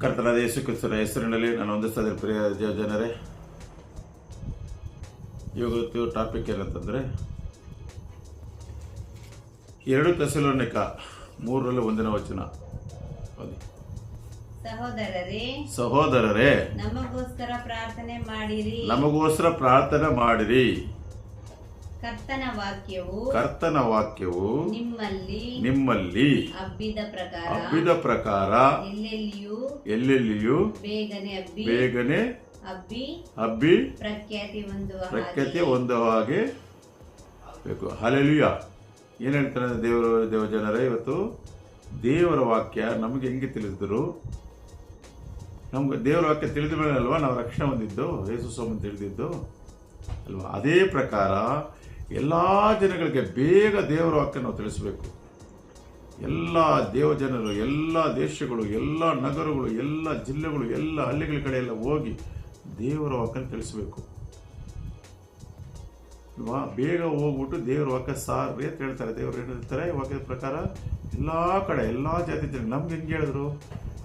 ಕರ್ತನಾದ ಯೇಸು ಕ್ರಿಸ್ತನ ಹೆಸರಿನಲ್ಲಿ ನಾನು ವಂದಿಸ್ತಾ ಪ್ರಿಯ ಜನರೇ, ಇವತ್ತು ಟಾಪಿಕ್ ಏನಂತಂದರೆ 2 ಥೆಸಲೋನಿಕ 3:1 ವಚನ. ಸಹೋದರರೇ, ನಮಗೋಸ್ಕರ ಪ್ರಾರ್ಥನೆ ಮಾಡಿರಿ. ಕರ್ತನ ವಾಕ್ಯವು ನಿಮ್ಮಲ್ಲಿ ಹಬ್ಬಿದ ಪ್ರಕಾರ ಎಲ್ಲೆಲ್ಲಿಯೂ ಬೇಗನೆ ಹಬ್ಬಿ ಪ್ರಖ್ಯಾತಿ ಹೊಂದುವ ಹಾಗೆ ಬೇಕು. ಹಲ್ಲೆಲೂಯಾ. ಏನು ಹೇಳ್ತಾರೆ ದೇವ ಜನರೇ, ಇವತ್ತು ದೇವರ ವಾಕ್ಯ ನಮಗೆ ಹೆಂಗೆ ತಿಳಿದ್ರು? ನಮ್ಗೆ ದೇವರ ವಾಕ್ಯ ತಿಳಿದ ಮೇಲೆ ಅಲ್ವಾ ನಾವು ರಕ್ಷಣೆ ಹೊಂದಿದ್ದು, ಯೇಸು ಸ್ವಾಮಿ ತಿಳಿದಿದ್ದು ಅಲ್ವಾ? ಅದೇ ಪ್ರಕಾರ ಎಲ್ಲ ಜನಗಳಿಗೆ ಬೇಗ ದೇವರ ವಾಕ್ಯ ನಾವು ತಿಳಿಸಬೇಕು. ಎಲ್ಲ ದೇವಜನರು, ಎಲ್ಲ ದೇಶಗಳು, ಎಲ್ಲ ನಗರಗಳು, ಎಲ್ಲ ಜಿಲ್ಲೆಗಳು, ಎಲ್ಲ ಹಳ್ಳಿಗಳ ಕಡೆ ಎಲ್ಲ ಹೋಗಿ ದೇವರ ವಾಕ್ಯ ತಿಳಿಸಬೇಕು ಅಲ್ವಾ? ಬೇಗ ಹೋಗ್ಬಿಟ್ಟು ದೇವರ ವಾಕ್ಯ ಸಾರ್ರಿ ಅಂತ ಹೇಳ್ತಾರೆ. ದೇವರು ಏನು ಹೇಳ್ತಾರೆ? ವಾಕ್ಯದ ಪ್ರಕಾರ ಎಲ್ಲ ಕಡೆ ಎಲ್ಲ ಜಾತಿ ಜನ ನಮ್ಗೆ ಹೆಂಗೆ ಹೇಳಿದ್ರು?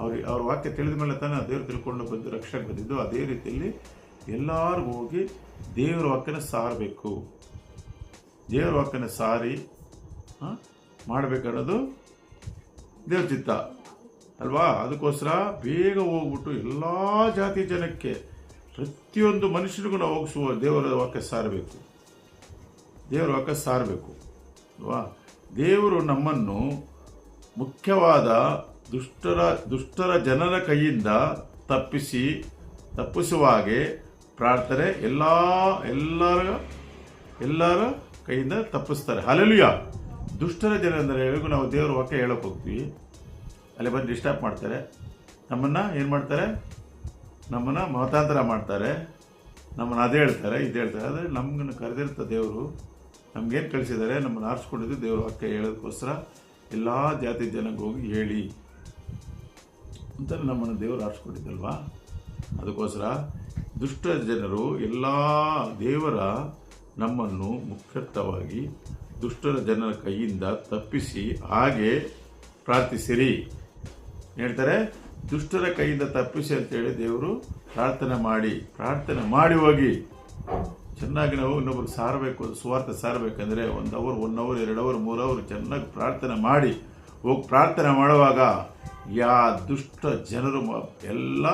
ಅವ್ರ ವಾಕ್ಯ ತಿಳಿದ ಮೇಲೆ ತಾನೇ ದೇವರು ತಿಳ್ಕೊಂಡು ಬಂದು ರಕ್ಷಣೆ ಬಂದಿದ್ದು. ಅದೇ ರೀತಿಯಲ್ಲಿ ಎಲ್ಲರಿಗೂ ಹೋಗಿ ದೇವರ ವಾಕ್ಯನ ಸಾರಬೇಕು. ದೇವರ ವಾಕ್ಯನ ಸಾರಿ ಮಾಡಬೇಕನ್ನೋದು ದೇವ್ರ ಚಿತ್ತ ಅಲ್ವಾ? ಅದಕ್ಕೋಸ್ಕರ ಬೇಗ ಹೋಗ್ಬಿಟ್ಟು ಎಲ್ಲ ಜಾತಿ ಜನಕ್ಕೆ, ಪ್ರತಿಯೊಂದು ಮನುಷ್ಯನಿಗೂ ನಾವು ಹೋಗಿಸುವ ದೇವರ ವಾಕ್ಯ ಸಾರಬೇಕು. ದೇವರ ವಾಕ್ಯ ಸಾರಬೇಕು ಅಲ್ವಾ? ದೇವರು ನಮ್ಮನ್ನು ಮುಖ್ಯವಾದ ದುಷ್ಟರ ಜನರ ಕೈಯಿಂದ ತಪ್ಪಿಸುವ ಹಾಗೆ ಪ್ರಾರ್ಥನೆ ಎಲ್ಲರ ಕೈಯಿಂದ ತಪ್ಪಿಸ್ತಾರೆ. ಹಲ್ಲೆಲೂಯಾ. ದುಷ್ಟರ ಜನ ಅಂದರೆ ನಾವು ದೇವರ ವಾಕ್ಯ ಹೇಳೋಕೆ ಹೋಗ್ತೀವಿ, ಅಲ್ಲಿ ಬಂದು ಡಿಸ್ಟರ್ಬ್ ಮಾಡ್ತಾರೆ, ನಮ್ಮನ್ನು ಏನು ಮಾಡ್ತಾರೆ? ನಮ್ಮನ್ನು ಮತಾಂತರ ಮಾಡ್ತಾರೆ, ನಮ್ಮನ್ನು ಅದೇ ಹೇಳ್ತಾರೆ, ಇದು ಹೇಳ್ತಾರೆ. ಆದರೆ ನಮ್ಗನ್ನು ಕರೆದಿರ್ತ ದೇವರು, ನಮ್ಗೇನು ಕಳಿಸಿದ್ದಾರೆ? ನಮ್ಮನ್ನು ಆರಿಸ್ಕೊಂಡಿದ್ದು ದೇವ್ರ ವಾಕ್ಯ ಹೇಳೋದಕ್ಕೋಸ್ಕರ ಎಲ್ಲ ಜಾತಿ ಜನಕ್ಕೆ ಹೋಗಿ ಹೇಳಿ ಅಂತ ನಮ್ಮನ್ನು ದೇವರು ಆರಿಸ್ಕೊಂಡಿದ್ದಲ್ವಾ? ಅದಕ್ಕೋಸ್ಕರ ದುಷ್ಟ ಜನರು ಎಲ್ಲ ದೇವರ ನಮ್ಮನ್ನು ಮುಖ್ಯವಾಗಿ ದುಷ್ಟರ ಜನರ ಕೈಯಿಂದ ತಪ್ಪಿಸಿ ಹಾಗೆ ಪ್ರಾರ್ಥಿಸಿರಿ ಹೇಳ್ತಾರೆ. ದುಷ್ಟರ ಕೈಯಿಂದ ತಪ್ಪಿಸಿ ಅಂತೇಳಿ ದೇವರು ಪ್ರಾರ್ಥನೆ ಮಾಡಿ ಹೋಗಿ ಚೆನ್ನಾಗಿ ನಾವು ಇನ್ನೊಬ್ರಿಗೆ ಸಾರಬೇಕು. ಸುವಾರ್ಥ ಸಾರಬೇಕಂದ್ರೆ 1 ಅವರ್ 1 ಅವರ್ 2 ಅವರ್ 3 ಅವರ್ ಚೆನ್ನಾಗಿ ಪ್ರಾರ್ಥನೆ ಮಾಡಿ ಹೋಗಿ ಪ್ರಾರ್ಥನೆ ಮಾಡುವಾಗ ದುಷ್ಟ ಜನರು ಎಲ್ಲ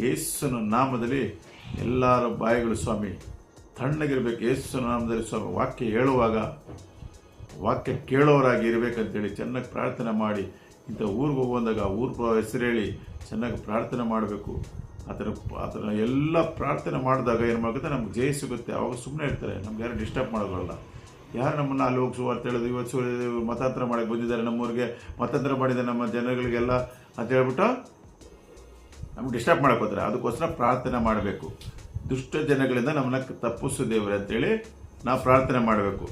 ಯೇಸುವಿನ ನಾಮದಲ್ಲಿ ಎಲ್ಲರ ಬಾಯಿಗಳು ಸ್ವಾಮಿ ತಣ್ಣಗಿರ್ಬೇಕು. ಯೇಸುವಿನ ನಾಮದಲ್ಲಿ ಸ್ವಾಮಿ ವಾಕ್ಯ ಹೇಳುವಾಗ ವಾಕ್ಯ ಕೇಳೋರಾಗಿ ಇರಬೇಕಂತೇಳಿ ಚೆನ್ನಾಗಿ ಪ್ರಾರ್ಥನೆ ಮಾಡಿ, ಇಂಥ ಊರಿಗೆ ಹೋಗುವಂದಾಗ ಊರ ಹೆಸರು ಹೇಳಿ ಚೆನ್ನಾಗಿ ಪ್ರಾರ್ಥನೆ ಮಾಡಬೇಕು. ಆತನ ಎಲ್ಲ ಪ್ರಾರ್ಥನೆ ಮಾಡಿದಾಗ ಏನು ಮಾಡುತ್ತೆ? ನಮ್ಗೆ ಜಯ ಸಿಗುತ್ತೆ. ಅವಾಗ ಸುಮ್ಮನೆ ಇರ್ತಾರೆ, ನಮ್ಗೆ ಯಾರು ಡಿಸ್ಟರ್ಬ್ ಮಾಡೋಲ್ಲ. ಯಾರು ನಮ್ಮನ್ನು ಅಲ್ಲಿ ಹೋಗಿ ಸುವಾರ್ಥ ಹೇಳೋದು, ಇವತ್ತು ಮತಾಂತರ ಮಾಡಕ್ಕೆ ಬಂದಿದ್ದಾರೆ, ನಮ್ಮೂರಿಗೆ ಮತಾಂತರ ಮಾಡಿದ್ದಾರೆ ನಮ್ಮ ಜನಗಳಿಗೆಲ್ಲ ಅಂತ ಹೇಳ್ಬಿಟ್ಟು ನಮ್ಗೆ ಡಿಸ್ಟರ್ಬ್ ಮಾಡೋಕ್ಕೋತಾರೆ. ಅದಕ್ಕೋಸ್ಕರ ಪ್ರಾರ್ಥನೆ ಮಾಡಬೇಕು. ದುಷ್ಟ ಜನಗಳಿಂದ ನಮ್ಮನ್ನ ತಪ್ಪಿಸು ದೇವರೇ ಅಂತೇಳಿ ನಾವು ಪ್ರಾರ್ಥನೆ ಮಾಡಬೇಕು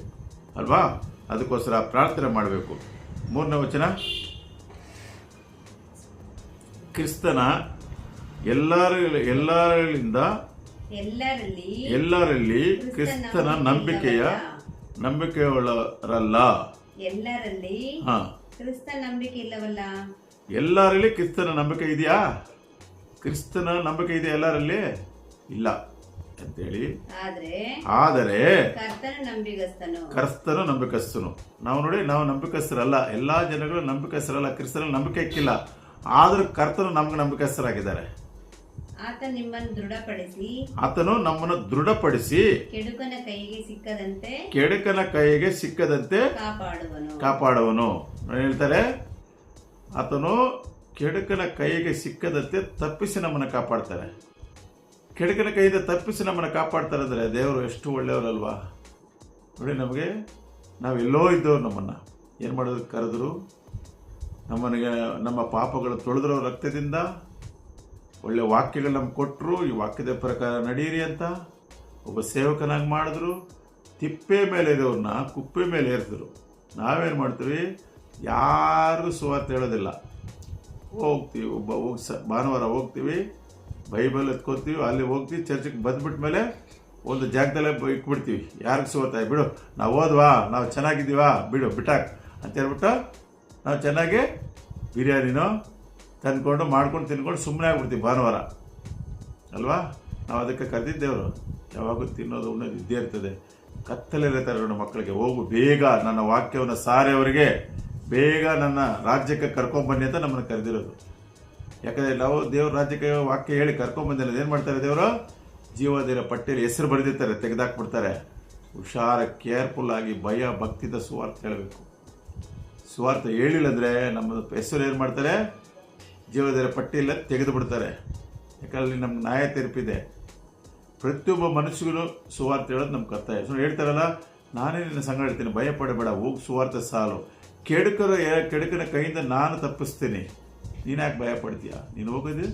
ಅಲ್ವಾ? ಅದಕ್ಕೋಸ್ಕರ ಪ್ರಾರ್ಥನೆ ಮಾಡಬೇಕು. 3ನೇ ವಚನ, ಕ್ರಿಸ್ತನ ಎಲ್ಲರಲ್ಲಿ ಕ್ರಿಸ್ತನ ನಂಬಿಕೆಯುಳ್ಳವರಲ್ಲ. ಎಲ್ಲರಲ್ಲಿ ಕ್ರಿಸ್ತನ ನಂಬಿಕೆ ಇದೆಯಾ? ಕ್ರಿಸ್ತನ ನಂಬಿಕೆ ಇದೆಯಾ ಎಲ್ಲರಲ್ಲಿ? ಇಲ್ಲ ಅಂತೇಳಿ. ಆದರೆ ಕರ್ತನು ನಂಬಿಕಸ್ಥನು. ನಾವು ನೋಡಿ, ನಾವು ನಂಬಿಕಸ್ಥರಲ್ಲ, ಎಲ್ಲಾ ಜನಗಳು ನಂಬಿಕಸ್ಥರಲ್ಲ, ಕ್ರಿಸ್ತನ ನಂಬಿಕೆ ಇಕ್ಕಿಲ್ಲ. ಆದ್ರೂ ಕರ್ತನು ನಮ್ಗೆ ನಂಬಿಕಸ್ಥರಾಗಿದ್ದಾರೆ. ಆತನು ನಮ್ಮನ್ನು ದೃಢಪಡಿಸಿ ಕೆಡುಕನ ಕೈಗೆ ಸಿಕ್ಕದಂತೆ ಕಾಪಾಡುವನು. ಹೇಳ್ತಾರೆ, ಆತನು ಕೆಡುಕನ ಕೈಗೆ ಸಿಕ್ಕದಂತೆ ತಪ್ಪಿಸಿ ನಮ್ಮನ್ನು ಕಾಪಾಡ್ತಾರೆ. ಕೆಡುಕನ ಕೈಯಿಂದ ತಪ್ಪಿಸಿ ನಮ್ಮನ್ನು ಕಾಪಾಡ್ತಾರೆ ಅಂದರೆ ದೇವರು ಎಷ್ಟು ಒಳ್ಳೆಯವರಲ್ವಾ? ನೋಡಿ, ನಮಗೆ ನಾವೆಲ್ಲೋ ಇದ್ದವ್ರು ನಮ್ಮನ್ನು ಏನು ಮಾಡೋದಕ್ಕೆ ಕರೆದ್ರು, ನಮ್ಮನಿಗೆ ನಮ್ಮ ಪಾಪಗಳು ತೊಳೆದ್ರು ರಕ್ತದಿಂದ, ಒಳ್ಳೆ ವಾಕ್ಯಗಳು ನಮ್ಗೆ ಕೊಟ್ಟರು, ಈ ವಾಕ್ಯದ ಪ್ರಕಾರ ನಡೀರಿ ಅಂತ ಒಬ್ಬ ಸೇವಕನಾಗಿ ಮಾಡಿದ್ರು. ತಿಪ್ಪೆ ಮೇಲೆ ಇರೋರನ್ನ ಕುಪ್ಪೆ ಮೇಲೆ ಏರಿಸಿದ್ರು. ನಾವೇನು ಮಾಡ್ತೀವಿ? ಯಾರಿಗೂ ಸುವಾರ್ತೆ ಹೇಳೋದಿಲ್ಲ. ಹೋಗ್ತೀವಿ, ಭಾನುವಾರ ಹೋಗ್ತೀವಿ, ಬೈಬಲ್ ಎತ್ಕೋತೀವಿ, ಅಲ್ಲಿ ಹೋಗ್ತೀವಿ, ಚರ್ಚಿಗೆ ಬಂದ್ಬಿಟ್ಟ ಮೇಲೆ ಒಂದು ಜಾಗದಲ್ಲೇ ಇಟ್ಬಿಡ್ತೀವಿ. ಯಾರಿಗೆ ಸುವಾರ್ತೆ ಬಿಡು, ನಾವು ಹೋದ್ವಾ, ನಾವು ಚೆನ್ನಾಗಿದ್ದೀವಾ, ಬಿಡು ಬಿಟ್ಟಾಕ್ ಅಂತ ಹೇಳ್ಬಿಟ್ಟು ನಾವು ಚೆನ್ನಾಗಿ ಬಿರಿಯಾನಿನೋ ತಂದ್ಕೊಂಡು ಮಾಡ್ಕೊಂಡು ತಿನ್ಕೊಂಡು ಸುಮ್ಮನೆ ಆಗ್ಬಿಡ್ತೀವಿ ಭಾನುವಾರ ಅಲ್ವಾ. ನಾವು ಅದಕ್ಕೆ ಕರೆದಿದ್ದೇವರು, ಯಾವಾಗೂ ತಿನ್ನೋದು ಉಣ್ಣೋದು ಇದ್ದೇ ಇರ್ತದೆ. ಕತ್ತಲಿರ್ತಾರೆ ನೋಡಿ ಮಕ್ಕಳಿಗೆ, ಹೋಗು ಬೇಗ ನನ್ನ ವಾಕ್ಯವನ್ನು ಸಾರೆಯವರಿಗೆ ಬೇಗ ನನ್ನ ರಾಜ್ಯಕ್ಕೆ ಕರ್ಕೊಂಬನ್ನಿ ಅಂತ ನಮ್ಮನ್ನು ಕರೆದಿರೋದು. ಯಾಕಂದರೆ ನಾವು ದೇವ್ರ ರಾಜ್ಯಕ್ಕೆ ವಾಕ್ಯ ಹೇಳಿ ಕರ್ಕೊಂಬಂದಿಲ್ಲ, ಏನು ಮಾಡ್ತಾರೆ ದೇವರು? ಜೀವದೇರ ಪಟ್ಟಿಯಲ್ಲಿ ಹೆಸರು ಬರೆದಿರ್ತಾರೆ, ತೆಗೆದಾಕ್ಬಿಡ್ತಾರೆ. ಹುಷಾರ ಕೇರ್ಫುಲ್ ಆಗಿ ಭಯ ಭಕ್ತಿದ ಸುವಾರ್ತೆ ಹೇಳಬೇಕು. ಸುವಾರ್ತೆ ಹೇಳಿಲ್ಲ ಅಂದರೆ ನಮ್ಮ ಹೆಸರು ಏನು ಮಾಡ್ತಾರೆ? ಜೀವದೇರ ಪಟ್ಟಿಯಲ್ಲ ತೆಗೆದು ಬಿಡ್ತಾರೆ. ಯಾಕಂದ್ರೆ ನಮ್ಗೆ ನ್ಯಾಯ ತೀರ್ಪಿದೆ. ಪ್ರತಿಯೊಬ್ಬ ಮನುಷ್ಯಗೂ ಸುವಾರ್ತೆ ಹೇಳೋದು ನಮ್ಮ ಕರ್ತವ್ಯ. ಹೇಳ್ತಾರಲ್ಲ, ನಾನೇ ನಿನ್ನ ಸಂಗಡ ಇರ್ತೀನಿ, ಭಯ ಪಡಬೇಡ, ಹೋಗಿ ಸುವಾರ್ತೆ ಸಾಲು. ಕೆಡುಕನ ಕೈಯಿಂದ ನಾನು ತಪ್ಪಿಸ್ತೀನಿ, ನೀನು ಯಾಕೆ ಭಯ ಪಡ್ತೀಯ? ನೀನು ಹೋಗೋದು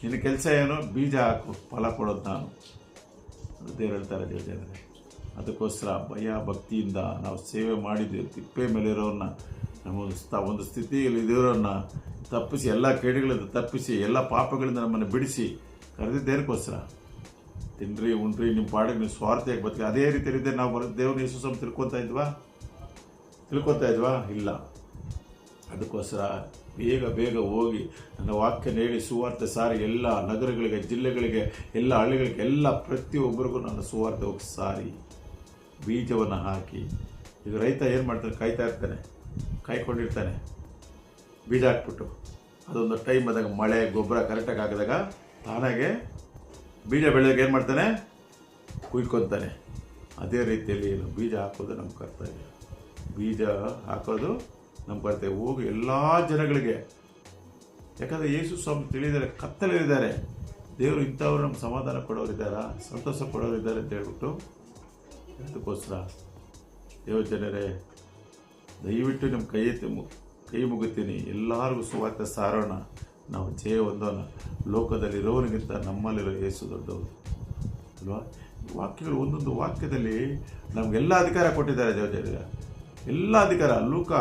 ನಿನ್ನ ಕೆಲಸ ಏನು? ಬೀಜ ಹಾಕು, ಫಲ ಕೊಡೋದು ನಾನು. ಅದು ದೇವ್ರು ಹೇಳ್ತಾರೆ ದೇವಜನರೇ. ಅದಕ್ಕೋಸ್ಕರ ಭಯ ಭಕ್ತಿಯಿಂದ ನಾವು ಸೇವೆ ಮಾಡಿದ್ವಿ. ತಿಪ್ಪೆ ಮೇಲೆ ಇರೋರನ್ನ, ನಮ್ಮ ಒಂದು ಸ್ಥಿತಿಯಲ್ಲಿ ಇರೋರನ್ನ ತಪ್ಪಿಸಿ, ಎಲ್ಲ ಕೇಡುಗಳಿಂದ ತಪ್ಪಿಸಿ, ಎಲ್ಲ ಪಾಪಗಳಿಂದ ನಮ್ಮನ್ನು ಬಿಡಿಸಿ ಕರೆದಿದ್ದೇನಕ್ಕೋಸ್ಕರ. ತಿನ್ರಿ ಉಣ್ರಿ, ನಿಮ್ಮ ಪಾಡಿಗೆ ನೀವು ಸ್ವಾರ್ಥಿಯಾಗಿ ಬದುಕಿ. ಅದೇ ರೀತಿ ನಾವು ಬರೋದು ದೇವ್ರನ್ನ ಯೇಸು ಸ್ವಾಮಿ ತಿಳ್ಕೊತಾ ಇದ್ವಾ? ಇಲ್ಲ. ಅದಕ್ಕೋಸ್ಕರ ಬೇಗ ಹೋಗಿ ನನ್ನ ವಾಕ್ಯನ ಹೇಳಿ ಸುವಾರ್ತೆ ಸಾರಿ ಎಲ್ಲ ನಗರಗಳಿಗೆ, ಜಿಲ್ಲೆಗಳಿಗೆ, ಎಲ್ಲ ಹಳ್ಳಿಗಳಿಗೆ, ಎಲ್ಲ ಪ್ರತಿಯೊಬ್ಬರಿಗೂ ನನ್ನ ಸುವಾರ್ತೆ ಹೋಗಿ ಸಾರಿ ಬೀಜವನ್ನು ಹಾಕಿ. ಈಗ ರೈತ ಏನು ಮಾಡ್ತಾನೆ? ಕಾಯ್ತಾ ಇರ್ತಾನೆ, ಕಾಯ್ಕೊಂಡಿರ್ತಾನೆ. ಬೀಜ ಹಾಕ್ಬಿಟ್ಟು ಅದೊಂದು ಟೈಮ್ ಆದಾಗ ಮಳೆ ಗೊಬ್ಬರ ಕರೆಕ್ಟಾಗಿ ಹಾಕಿದಾಗ ತಾನಾಗೆ ಬೀಜ ಬೆಳೆದಾಗ ಏನು ಮಾಡ್ತಾನೆ? ಕುಯ್ಕೊತಾನೆ. ಅದೇ ರೀತಿಯಲ್ಲಿ ಬೀಜ ಹಾಕೋದು ನಮ್ಮ ಕರ್ತವ್ಯ. ಬೀಜ ಹಾಕೋದು ನಮ್ಮ ಕರ್ತವ್ಯ. ಹೋಗಿ ಎಲ್ಲ ಜನಗಳಿಗೆ, ಯಾಕಂದರೆ ಯೇಸು ಸ್ವಾಮಿ ತಿಳಿದರೆ ಕತ್ತಲಿದ್ದಾರೆ, ದೇವರು ಇಂಥವ್ರು ನಮ್ಗೆ ಸಮಾಧಾನ ಕೊಡೋರಿದ್ದಾರಾ, ಸಂತೋಷ ಕೊಡೋರಿದ್ದಾರೆ ಅಂತ ಹೇಳ್ಬಿಟ್ಟು. ಅದಕ್ಕೋಸ್ಕರ ದೇವ ಜನರೇ, ದಯವಿಟ್ಟು ನಿಮ್ಮ ಕೈ ಮುಗುತ್ತೀನಿ, ಎಲ್ಲರಿಗೂ ಸುವಾರ್ತೆ ಸಾರೋಣ, ನಾವು ಜಯ ಹೊಂದೋಣ. ಲೋಕದಲ್ಲಿರೋರಿಗಿಂತ ನಮ್ಮಲ್ಲಿರೋ ಯೇಸು ದೊಡ್ಡವರು ಅಲ್ವಾ. ವಾಕ್ಯಗಳು ಒಂದೊಂದು ವಾಕ್ಯದಲ್ಲಿ ನಮಗೆಲ್ಲ ಅಧಿಕಾರ ಕೊಟ್ಟಿದ್ದಾರೆ ದೇವಜನರೇ, ಎಲ್ಲ ಅಧಿಕಾರ. ಲೂಕ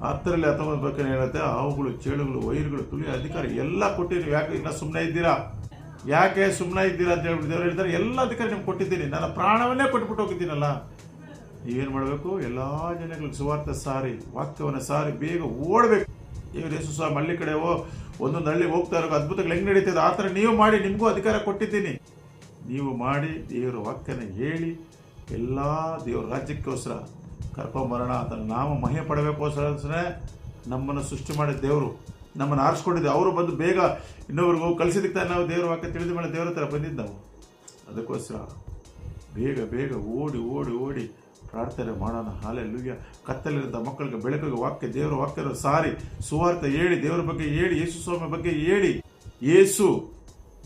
10ರಲ್ಲಿ 19 ಬಗ್ಗೆ ಹೇಳುತ್ತೆ, ಹಾವುಗಳು, ಚೇಳುಗಳು, ವೈರುಗಳು, ತುಳಿ ಅಧಿಕಾರ ಎಲ್ಲ ಕೊಟ್ಟಿದ್ದೀವಿ. ಯಾಕೆ ಇನ್ನೂ ಸುಮ್ಮನೆ ಇದ್ದೀರಾ ಅಂತ ಹೇಳ್ಬಿಟ್ಟು ದೇವರು ಹೇಳ್ತಾರೆ, ಎಲ್ಲ ಅಧಿಕಾರ ನಿಮ್ಗೆ ಕೊಟ್ಟಿದ್ದೀನಿ, ನನ್ನ ಪ್ರಾಣವನ್ನೇ ಕೊಟ್ಬಿಟ್ಟು ಹೋಗಿದ್ದೀನಲ್ಲ. ನೀವೇನು ಮಾಡಬೇಕು? ಎಲ್ಲ ಜನಗಳಿಗೆ ಸುವಾರ್ತೆ ಸಾರಿ, ವಾಕ್ಯವನ್ನು ಸಾರಿ ಬೇಗ ಓಡಬೇಕು. ಇವರು ಯೇಸು ಸ್ವಾಮಿ ಹಳ್ಳಿ ಕಡೆ ಒಂದೊಂದು ಹಳ್ಳಿಗೆ ಹೋಗ್ತಾ ಇರೋ ಅದ್ಭುತಗಳು ಹೆಂಗೆ ನಡೀತದೆ ಆ ಥರ ನೀವು ಮಾಡಿ, ನಿಮಗೂ ಅಧಿಕಾರ ಕೊಟ್ಟಿದ್ದೀನಿ. ನೀವು ಮಾಡಿ ದೇವರ ವಾಕ್ಯನ ಹೇಳಿ ಎಲ್ಲ ದೇವರ ರಾಜ್ಯಕ್ಕೋಸ್ಕರ ಕರ್ಕೊಂಬರೋಣ. ಅದನ್ನು ನಾವು ಮಹಿಮೆ ಪಡಬೇಕೋಸ್ಕರ ನಮ್ಮನ್ನು ಸೃಷ್ಟಿ ಮಾಡಿದ ದೇವರು, ನಮ್ಮನ್ನು ಆರಿಸ್ಕೊಂಡಿದ್ದೆ. ಅವರು ಬಂದು ಬೇಗ ಇನ್ನೊಬ್ರಿಗೂ ಕಲಿಸಿದಕ್ಕೆ ನಾವು ದೇವರ ವಾಕ್ಯ ತಿಳಿದ ಮೇಲೆ ದೇವರ ಹತ್ರ ಬಂದಿದ್ದು ನಾವು. ಅದಕ್ಕೋಸ್ಕರ ಬೇಗ ಓಡಿ ಪ್ರಾರ್ಥನೆ ಮಾಡೋಣ. ಹಾಲೆಲೂಯಾ. ಕತ್ತಲಿರುವಂಥ ಮಕ್ಕಳಿಗೆ ಬೆಳಕಿಗೆ ವಾಕ್ಯ, ದೇವರ ವಾಕ್ಯದ ಸಾರಿ ಸುವಾರ್ತೆ ಹೇಳಿ, ದೇವರ ಬಗ್ಗೆ ಹೇಳಿ, ಯೇಸು ಸ್ವಾಮಿ ಬಗ್ಗೆ ಹೇಳಿ. ಯೇಸು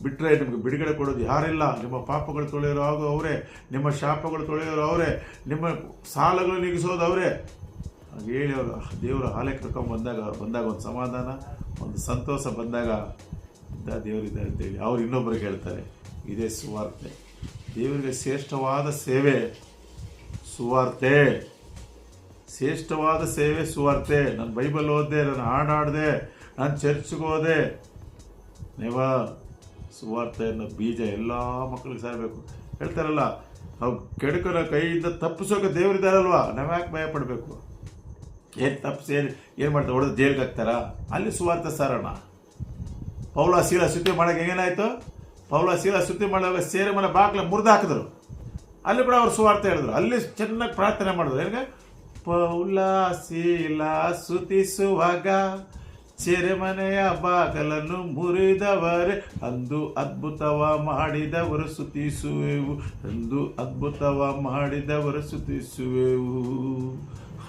ಬಿಟ್ಟರೆ ನಿಮಗೆ ಬಿಡುಗಡೆ ಕೊಡೋದು ಯಾರಿಲ್ಲ. ನಿಮ್ಮ ಪಾಪಗಳು ತೊಳೆಯೋರು ಹಾಗೂ ಅವರೇ, ನಿಮ್ಮ ಶಾಪಗಳು ತೊಳೆಯೋರು ಅವರೇ, ನಿಮ್ಮ ಸಾಲಗಳು ನೀಗಿಸೋದು ಅವರೇ. ಹಾಗೆ ಹೇಳಿ ಅವರು ದೇವರ ಹಾಲಕ್ಕೆ ಕರ್ಕೊಂಡು ಬಂದಾಗ ಒಂದು ಸಮಾಧಾನ, ಒಂದು ಸಂತೋಷ ಬಂದಾಗ ಇಂಥ ದೇವರಿದ್ದಾರೆ ಅಂತೇಳಿ ಅವ್ರು ಇನ್ನೊಬ್ಬರಿಗೆ ಹೇಳ್ತಾರೆ. ಇದೇ ಸುವಾರ್ತೆ. ದೇವರಿಗೆ ಶ್ರೇಷ್ಠವಾದ ಸೇವೆ ಸುವಾರ್ತೆ, ಶ್ರೇಷ್ಠವಾದ ಸೇವೆ ಸುವಾರ್ತೆ. ನಾನು ಬೈಬಲ್ ಓದಿದೆ, ನಾನು ಹಾಡಾಡಿದೆ, ನಾನು ಚರ್ಚ್ಗೆ ಹೋದೆ. ಸುವಾರ್ತೆಯನ್ನು ಬೀಜ ಎಲ್ಲ ಮಕ್ಕಳಿಗೆ ಸಾರಬೇಕು. ಹೇಳ್ತಾರಲ್ಲ, ನಾವು ಕೆಡುಕನ ಕೈಯಿಂದ ತಪ್ಪಿಸೋಕೆ ದೇವರಿದ್ದಾರಲ್ವಾ, ನಾವು ಯಾಕೆ ಭಯ ಪಡಬೇಕು? ಏನು ತಪ್ಪಿಸಿ ಏನು ಮಾಡ್ತಾರೆ? ಹೊಡೆದು ಜೈಲಿಗೆ ಹಾಕ್ತಾರ? ಅಲ್ಲಿ ಸುವಾರ್ತೆ ಸಾರೋಣ. ಪೌಲ ಶೀಲ ಸ್ತುತಿ ಮಾಡೋಕೆ ಏನಾಯಿತು? ಪೌಲ ಶೀಲ ಸ್ತುತಿ ಮಾಡುವಾಗ ಸೇರೆ ಮನೆ ಬಾಗಿಲ ಮುರಿದು ಹಾಕಿದ್ರು. ಅಲ್ಲಿ ಕೂಡ ಅವ್ರು ಸುವಾರ್ತೆ ಹೇಳಿದ್ರು. ಅಲ್ಲಿ ಚೆನ್ನಾಗಿ ಪ್ರಾರ್ಥನೆ ಮಾಡಿದ್ರು. ಏನಿಗೆ? ಪೌಲ ಶೀಲ ಸ್ತುತಿಸುವಾಗ ಸೆರೆಮನೆಯ ಬಾಗಲನ್ನು ಮುರಿದವರೇ, ಅಂದು ಅದ್ಭುತವ ಮಾಡಿದವರು ಸ್ತುತಿಸುವೆವು, ಅಂದು ಅದ್ಭುತವ ಮಾಡಿದವರು ಸ್ತುತಿಸುವೆವು.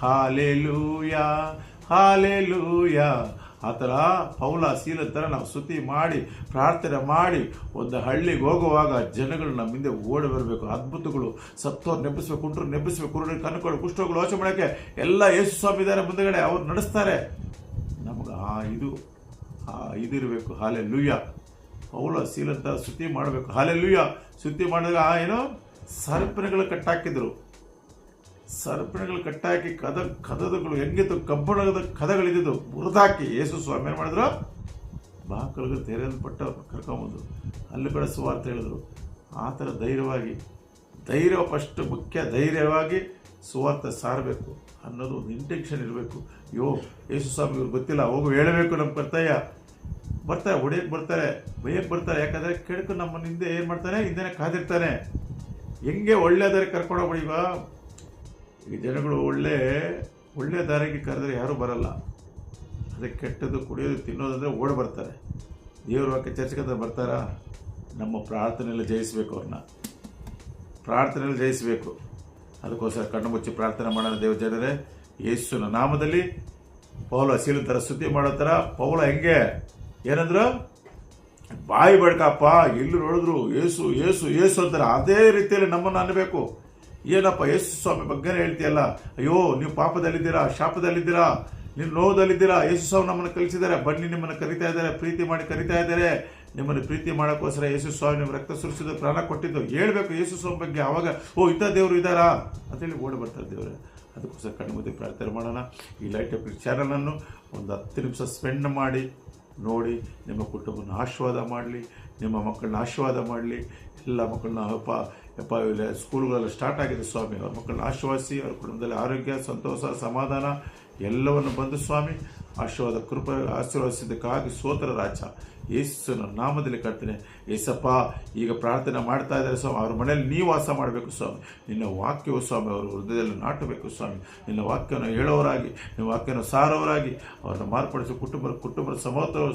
Hallelujah, hallelujah. ಆ ಥರ ಪೌಲ ಶೀಲ ಥರ ನಾವು ಸ್ತುತಿ ಮಾಡಿ ಪ್ರಾರ್ಥನೆ ಮಾಡಿ ಒಂದು ಹಳ್ಳಿಗೆ ಹೋಗುವಾಗ ಜನಗಳು ನಮ್ಮ ಹಿಂದೆ ಓಡಿ ಬರಬೇಕು. ಅದ್ಭುತಗಳು, ಸತ್ತೋರು ನೆಬ್ಬಿಸ್ಬೇಕು, ಕುಂಟ್ರು ನೆಬ್ಬಿಸ್ಬೇಕು, ಕುರುಡು ಕಣ್ಗಳು, ಕುಷ್ಠಗಳು ವಾಚ ಮಾಡೋಕ್ಕೆ ಎಲ್ಲ ಯೇಸು ಸ್ವಾಮಿ ಇದ್ದಾರೆ ಮುಂದಗಡೆ, ಅವ್ರು ನಡೆಸ್ತಾರೆ. ನಮಗೆ ಇದು ಇರಬೇಕು. ಹಾಲೆಲೂಯಾ. ಪೌಲ ಶೀಲ ಥರ ಸ್ತುತಿ ಮಾಡಬೇಕು. ಹಾಲೆಲೂಯಾ. ಸ್ತುತಿ ಮಾಡಿದಾಗ ಏನೋ ಸರ್ಪಣೆಗಳು ಕಟ್ಟಾಕಿದ್ರು. ಸರ್ಪಣೆಗಳು ಕಟ್ಟಾಕಿ ಕದಗಳು ಹೆಂಗಿತ್ತು, ಕಬ್ಬಣದ ಕದಗಳಿದ್ದು ಮುರಿದಾಕಿ ಯೇಸು ಸ್ವಾಮಿ ಏನು ಮಾಡಿದ್ರು? ಬಾಕಳಿಗೆ ತೆರೆಯಲ್ಪಟ್ಟು ಕರ್ಕೊಂಬಂದರು. ಅಲ್ಲಿ ಕೂಡ ಸುವಾರ್ತೆ ಹೇಳಿದ್ರು. ಆ ಥರ ಧೈರ್ಯ ಫಸ್ಟ್ ಮುಖ್ಯ. ಧೈರ್ಯವಾಗಿ ಸುವಾರ್ತೆ ಸಾರಬೇಕು ಅನ್ನೋದು ಒಂದು ಇಂಟೆನ್ಷನ್ ಇರಬೇಕು. ಯೇಸು ಸ್ವಾಮಿ ಇವ್ರು ಗೊತ್ತಿಲ್ಲ, ಹೋಗು ಹೇಳಬೇಕು ನಮ್ಮ ಕರ್ತವ್ಯ. ಬರ್ತಾರೆ, ಹೊಡೆಯಕ್ಕೆ ಬರ್ತಾರೆ, ಬೈಯಕ್ಕೆ ಬರ್ತಾರೆ. ಯಾಕಂದರೆ ಕೆಡಕು ನಮ್ಮನ್ನ ಹಿಂದೆ ಏನು ಮಾಡ್ತಾನೆ, ಹಿಂದೆನೇ ಕಾದಿರ್ತಾನೆ. ಹೆಂಗೆ ಒಳ್ಳೆ ದಾರಿಗೆ ಕರ್ಕೊಂಡೋಗ್ಬಿಡಿ. ಈ ಜನಗಳು ಒಳ್ಳೆ ದಾರಿಗೆ ಕರೆದ್ರೆ ಯಾರೂ ಬರಲ್ಲ. ಅದಕ್ಕೆ ಕೆಟ್ಟದ್ದು ಕುಡಿಯೋದು ತಿನ್ನೋದಂದರೆ ಓಡಿ ಬರ್ತಾರೆ. ದೇವ್ರ ವಾಕ್ಯ ಚರ್ಚೆಗೆ ಬರ್ತಾರಾ? ನಮ್ಮ ಪ್ರಾರ್ಥನೆಯಲ್ಲಿ ಜಯಿಸಬೇಕು, ಅವ್ರನ್ನ ಪ್ರಾರ್ಥನೆಯಲ್ಲಿ ಜಯಿಸಬೇಕು. ಅದಕ್ಕೋಸ್ಕರ ಕಣ್ಣು ಮುಚ್ಚಿ ಪ್ರಾರ್ಥನೆ ಮಾಡೋಣ. ದೇವ್ರ ಜನರೇ, ಯೇಸುವಿನ ನಾಮದಲ್ಲಿ ಪೌಲ ಸೀಲು ಥರ ಸುದ್ದಿ ಮಾಡೋ ಥರ ಪೌಲ ಹೆಂಗೆ ಏನಂದ್ರು, ಬಾಯಿ ಬಡ್ಕಪ್ಪ, ಎಲ್ಲಿ ನೋಡಿದ್ರು ಏಸು ಏಸು ಏಸು ಅಂತಾರೆ. ಅದೇ ರೀತಿಯಲ್ಲಿ ನಮ್ಮನ್ನು ಅನ್ನಬೇಕು. ಏನಪ್ಪ ಯೇಸು ಸ್ವಾಮಿ ಬಗ್ಗೆನೇ ಹೇಳ್ತೀಯಲ್ಲ, ಅಯ್ಯೋ ನೀವು ಪಾಪದಲ್ಲಿದ್ದೀರಾ, ಶಾಪದಲ್ಲಿದ್ದೀರಾ, ನೀವು ನೋವುದಲ್ಲಿದ್ದೀರಾ, ಯೇಸು ಸ್ವಾಮಿ ನಮ್ಮನ್ನು ಕಲಿಸಿದ್ದಾರೆ, ಬನ್ನಿ ನಿಮ್ಮನ್ನು ಕರಿತಾ ಇದ್ದಾರೆ, ಪ್ರೀತಿ ಮಾಡಿ ಕರಿತಾ ಇದ್ದಾರೆ. ನಿಮ್ಮನ್ನು ಪ್ರೀತಿ ಮಾಡೋಕ್ಕೋಸ್ಕರ ಯೇಸು ಸ್ವಾಮಿ ನಿಮ್ಮ ರಕ್ತ ಸುರಿಸಿದ ಪ್ರಾಣ ಕೊಟ್ಟಿದ್ದು ಹೇಳ್ಬೇಕು ಯೇಸು ಸ್ವಾಮಿ ಬಗ್ಗೆ. ಆವಾಗ ಇಂಥ ದೇವರು ಇದ್ದಾರಾ ಅಂತೇಳಿ ಓಡಿ ಬರ್ತಾರೆ ದೇವರೇ. ಅದಕ್ಕೋಸ್ಕರ ಕಣ್ಣು ಮುಚ್ಚಿ ಪ್ರಾರ್ಥನೆ ಮಾಡೋಣ. ಈ ಲೈಟ್ ಆಫ್ ಚಾನಲನ್ನು ಒಂದು 10 ನಿಮಿಷ ಸ್ಪೆಂಡ್ ಮಾಡಿ ನೋಡಿ. ನಿಮ್ಮ ಕುಟುಂಬನ ಆಶೀರ್ವಾದ ಮಾಡಲಿ, ನಿಮ್ಮ ಮಕ್ಕಳನ್ನ ಆಶೀರ್ವಾದ ಮಾಡಲಿ. ಎಲ್ಲ ಮಕ್ಕಳನ್ನ ಯಪ್ಪ ಇಲ್ಲ ಸ್ಕೂಲ್ಗಳೆಲ್ಲ ಸ್ಟಾರ್ಟ್ ಆಗಿದೆ ಸ್ವಾಮಿ, ಅವ್ರ ಮಕ್ಕಳನ್ನ ಆಶೀರ್ವಾದಿಸಿ, ಅವ್ರ ಕುಟುಂಬದಲ್ಲಿ ಆರೋಗ್ಯ, ಸಂತೋಷ, ಸಮಾಧಾನ ಎಲ್ಲವನ್ನು ಬಂದು ಸ್ವಾಮಿ ಆಶೀರ್ವದಿಸಿದ್ದಕ್ಕಾಗಿ ಸ್ತೋತ್ರ ರಾಜ. ಯೇಸುವಿನ ನಾಮದಲ್ಲಿ ಕರ್ತನೆ. ಯೇಸಪ್ಪ, ಈಗ ಪ್ರಾರ್ಥನೆ ಮಾಡ್ತಾ ಇದ್ದಾರೆ ಸ್ವಾಮಿ, ಅವ್ರ ಮನೆಯಲ್ಲಿ ನೀವು ವಾಸ ಮಾಡಬೇಕು ಸ್ವಾಮಿ. ನಿನ್ನ ವಾಕ್ಯವು ಸ್ವಾಮಿ ಅವ್ರ ಹೃದಯದಲ್ಲಿ ನಾಟಬೇಕು ಸ್ವಾಮಿ. ನಿನ್ನ ವಾಕ್ಯವನ್ನು ಹೇಳೋರಾಗಿ, ನಿನ್ನ ವಾಕ್ಯವನ್ನು ಸಾರೋರಾಗಿ ಅವ್ರನ್ನ ಮಾರ್ಪಡಿಸಿ ಕುಟುಂಬದ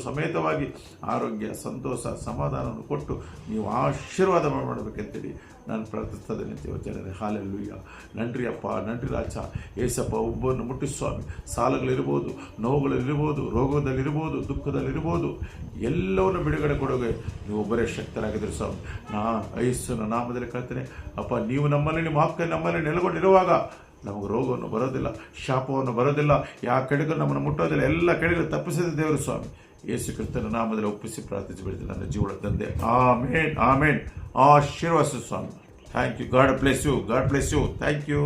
ಸಮೇತವಾಗಿ ಆರೋಗ್ಯ, ಸಂತೋಷ, ಸಮಾಧಾನವನ್ನು ಕೊಟ್ಟು ನೀವು ಆಶೀರ್ವಾದ ಮಾಡಬೇಕಂತೇಳಿ ನಾನು ಪ್ರಾರ್ಥಿಸ್ತಾ ಇದ್ದೇನೆ ದೇವ ಜನರೇ. ಹಾಲೆಲೂಯ. ನನ್ರಿ ಅಪ್ಪ, ನನ್ರಿ ರಾಜ. ಏಸಪ್ಪ, ಒಬ್ಬವನ್ನು ಮುಟ್ಟಿ ಸ್ವಾಮಿ, ಸಾಲಗಳಿರ್ಬೋದು, ನೋವುಗಳಿರ್ಬೋದು, ರೋಗದಲ್ಲಿರ್ಬೋದು, ದುಃಖದಲ್ಲಿರ್ಬೋದು, ಎಲ್ಲವನ್ನು ಬಿಡುಗಡೆ ಕೊಡೋಗೆ ನೀವು ಒಬ್ಬರೇ ಶಕ್ತರಾಗಿದ್ದರು ಸ್ವಾಮಿ. ಯೇಸುವಿನ ನಾಮದಲ್ಲಿ ಕರ್ತನೆ ಅಪ್ಪ, ನೀವು ನಮ್ಮಲ್ಲಿ, ನಿಮ್ಮ ವಾಕ್ಯ ನಮ್ಮಲ್ಲಿ ನೆಲೆಗೊಂಡಿರುವಾಗ ನಮಗೆ ರೋಗವನ್ನು ಬರೋದಿಲ್ಲ, ಶಾಪವನ್ನು ಬರೋದಿಲ್ಲ, ಯಾವ ಕೆಡುಗು ನಮ್ಮನ್ನು ಮುಟ್ಟೋದಿಲ್ಲ. ಎಲ್ಲ ಕೆಡುಗು ತಪ್ಪಿಸಿದ ದೇವರು ಸ್ವಾಮಿ. ಯೇಸು ಕ್ರಿಸ್ತನ ನಾಮದಲ್ಲಿ ಒಪ್ಪಿಸಿ ಪ್ರಾರ್ಥಿಸಿ ಬಿಡ್ತೀನಿ ನನ್ನ ಜೀವನ ತಂದೆ. Amen, amen. ಆಶೀರ್ವಾದ ಸ್ವಾಮಿ. Thank you. God bless you. Thank you.